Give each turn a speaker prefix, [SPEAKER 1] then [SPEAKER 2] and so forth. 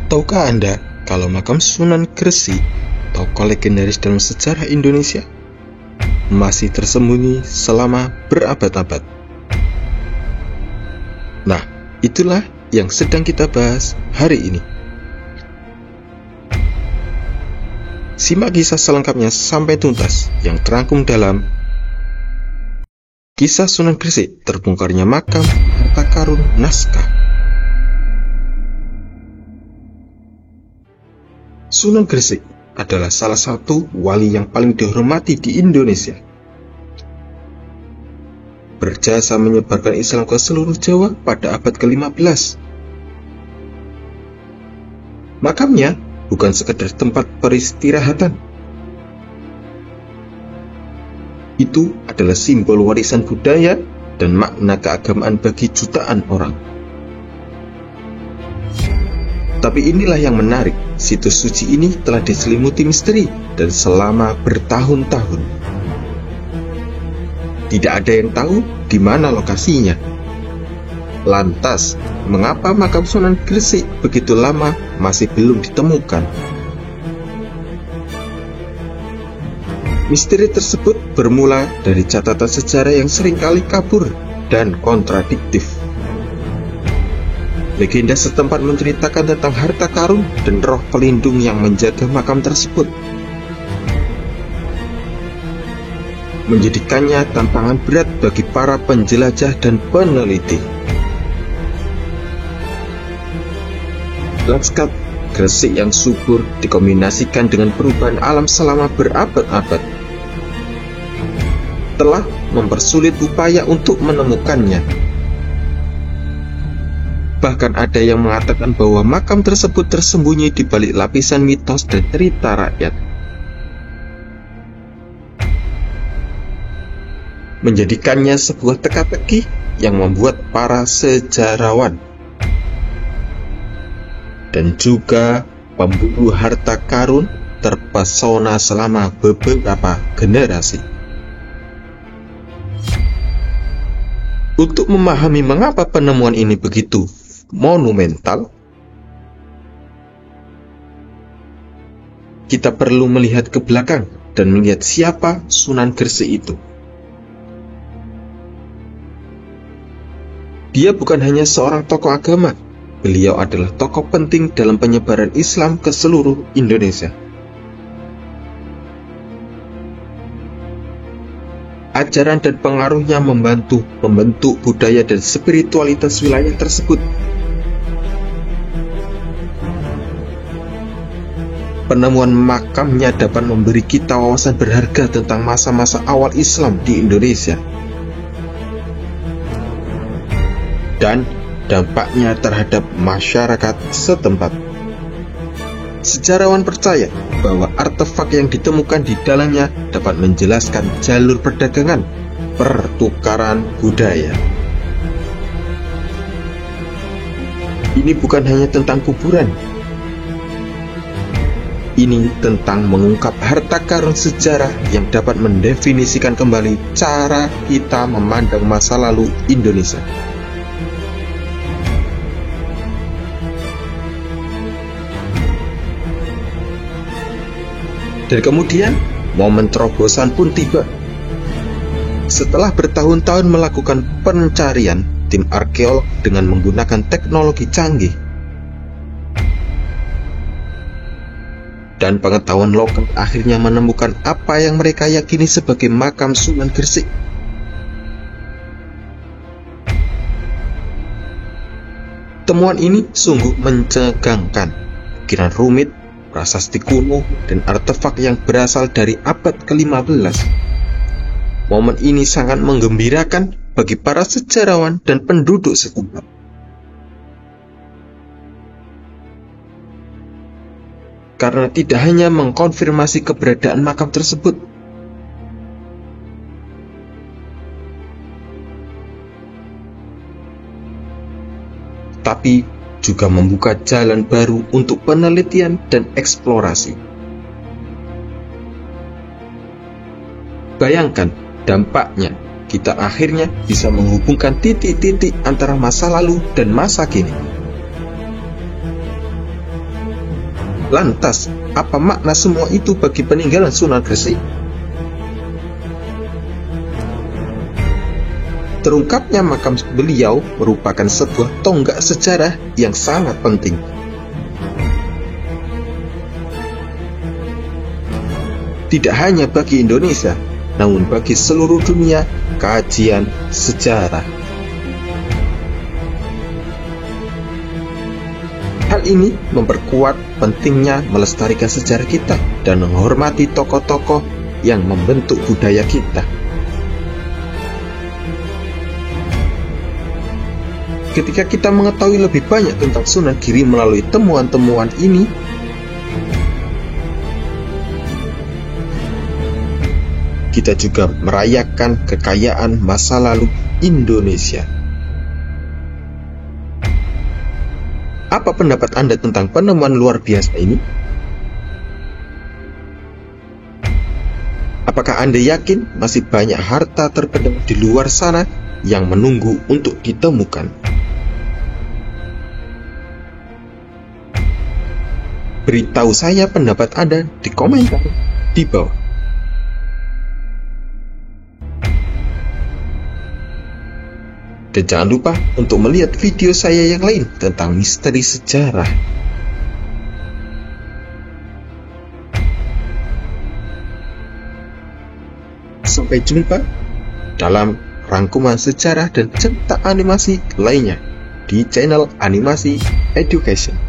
[SPEAKER 1] Tahukah Anda kalau makam Sunan Gresik, tokoh legendaris dalam sejarah Indonesia, masih tersembunyi selama berabad-abad? Nah, itulah yang sedang kita bahas hari ini. Simak kisah selengkapnya sampai tuntas yang terangkum dalam Kisah Sunan Gresik Terbongkarnya Makam Harta Karun Naskah. Sunan Gresik adalah salah satu wali yang paling dihormati di Indonesia. Berjasa menyebarkan Islam ke seluruh Jawa pada abad ke-15. Makamnya bukan sekedar tempat peristirahatan. Itu adalah simbol warisan budaya dan makna keagamaan bagi jutaan orang. Tapi inilah yang menarik, situs suci ini telah diselimuti misteri dan selama bertahun-tahun. Tidak ada yang tahu di mana lokasinya. Lantas, mengapa makam Sunan Gresik begitu lama masih belum ditemukan? Misteri tersebut bermula dari catatan sejarah yang seringkali kabur dan kontradiktif. Legenda setempat menceritakan tentang harta karun dan roh pelindung yang menjaga makam tersebut, menjadikannya tantangan berat bagi para penjelajah dan peneliti. Lanskap Gresik yang subur dikombinasikan dengan perubahan alam selama berabad-abad telah mempersulit upaya untuk menemukannya. Bahkan ada yang mengatakan bahwa makam tersebut tersembunyi di balik lapisan mitos dan cerita rakyat, menjadikannya sebuah teka-teki yang membuat para sejarawan dan juga pemburu harta karun terpesona selama beberapa generasi. Untuk memahami mengapa penemuan ini begitu monumental, kita perlu melihat ke belakang dan melihat siapa Sunan Gresik itu. Dia bukan hanya seorang tokoh agama, beliau adalah tokoh penting dalam penyebaran Islam ke seluruh Indonesia. Ajaran dan pengaruhnya membentuk budaya dan spiritualitas wilayah tersebut. Penemuan makamnya dapat memberi kita wawasan berharga tentang masa-masa awal Islam di Indonesia dan dampaknya terhadap masyarakat setempat. Sejarawan percaya bahwa artefak yang ditemukan di dalamnya dapat menjelaskan jalur perdagangan, pertukaran budaya. Ini bukan hanya tentang kuburan. Ini tentang mengungkap harta karun sejarah yang dapat mendefinisikan kembali cara kita memandang masa lalu Indonesia. Dan kemudian, momen terobosan pun tiba. Setelah bertahun-tahun melakukan pencarian, tim arkeolog dengan menggunakan teknologi canggih dan pengetahuan lokal akhirnya menemukan apa yang mereka yakini sebagai makam Sunan Gresik. Temuan ini sungguh mencegangkan. Pikiran rumit, prasasti kuno, dan artefak yang berasal dari abad ke-15. Momen ini sangat menggembirakan bagi para sejarawan dan penduduk setempat. Karena tidak hanya mengkonfirmasi keberadaan makam tersebut, tapi juga membuka jalan baru untuk penelitian dan eksplorasi. Bayangkan dampaknya, kita akhirnya bisa menghubungkan titik-titik antara masa lalu dan masa kini. Lantas, apa makna semua itu bagi peninggalan Sunan Gresik? Terungkapnya makam beliau merupakan sebuah tonggak sejarah yang sangat penting. Tidak hanya bagi Indonesia, namun bagi seluruh dunia kajian sejarah. Hal ini memperkuat pentingnya melestarikan sejarah kita dan menghormati tokoh-tokoh yang membentuk budaya kita. Ketika kita mengetahui lebih banyak tentang Sunan Giri melalui temuan-temuan ini, kita juga merayakan kekayaan masa lalu Indonesia. Apa pendapat Anda tentang penemuan luar biasa ini? Apakah Anda yakin masih banyak harta terpendam di luar sana yang menunggu untuk ditemukan? Beritahu saya pendapat Anda di komentar di bawah. Dan jangan lupa untuk melihat video saya yang lain tentang misteri sejarah. Sampai jumpa dalam rangkuman sejarah dan cerita animasi lainnya di channel Animasi Education.